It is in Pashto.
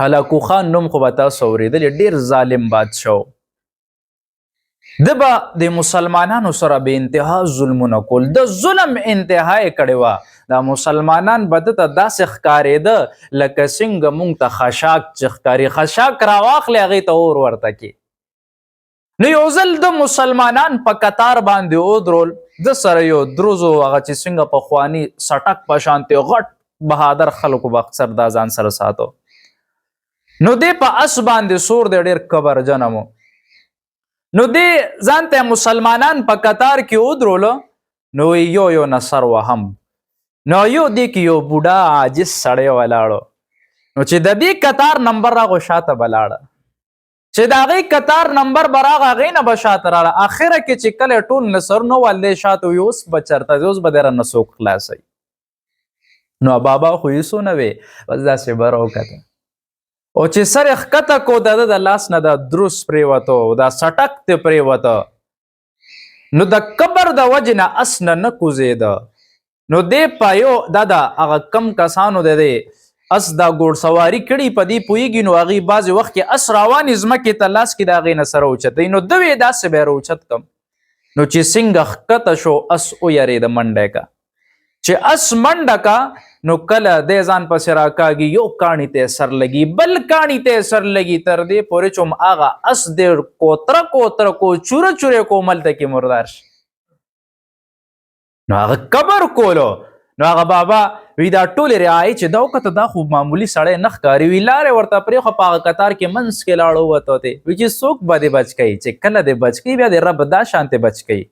هلاکو خان نوم خو به تاسو اورېدلی، ډېر ظالم بادشاه و. ده به د مسلمانانو سره بې انتها ظلمونه کول، د ظلم انتها یې کړې وه. دا مسلمانان به ده ته داسې ښکارېده لکه څنګه موږ ته خشاک چې ښکاري. خشاک راواخلې هغې ته اور ورته کړي. نو یو ځل د مسلمانان په کتار باندې ودرول، ده سره یو دروز و، هغه چې څنګه پخواني سټک په شانتې غټ بهادر خلکو به اکثر دا ځان سره ساتو. نو دی په اس باندې سور دی، ډېر کبرجنه و. نو دی ځان ته مسلمانان په قطار کې ودرولو، نو یو یو نصر وهم. نو یو دی کې یو بوډا عاجز سړی ولاړو، نو چې د دې قطار نمبر راغو شاته به لاړه، چې د هغې قطار نمبر به راغه هغې نه به شاته راړه. اخره کې چې کله ټول نصرونه ولدی شاته وي، اوس به چېرته ځې، اوس به دی رانه څوک خلاصوي. نو بابا خو یې څه نه وې، بس داسې به راوکته، او چې سر یې ښکته کو، د ده د لاس نه دا دروس پرېوته، دا سټک ترې پرېوته. نو د کبر د وجې نه اس نه نه کوزېده. نو دی په یو دا د هغه کم کسانو د دی اس دا ګوړسواري کړي، په دې پوهېږي. نو هغې بعضې وخت کې اس روانې ځمکې ته لاس کې د هغې نه سره اوچتوي. نو ده وې داسې به یې راوچت کړم. نو چې څنګه ښکته شو، اس ویرېده، منډه یې که. چې اس منډه که، نو کله دی ځان پسې راکاږي، یو کاڼي ته سر لګي، بل کاڼي ته سر لګي، تر دې پورې چې هغه اس دی کوتره کوتره کو، چوره چوره کو، ملته کې مردار شي. نو هغه قبر کولو. نو هغه بابا وی دا ټولې رعایي چې دا وکته، دا خو معمولي سړی نه ښکاري. وی لارې ورته پرېښوه، په هغه قطار کې منځ کې لاړ ووته دی. وی چې څوک به دې بچ کوي، چې کله دې بچ کوي بیا دې رب دا شانتې بچ کوي.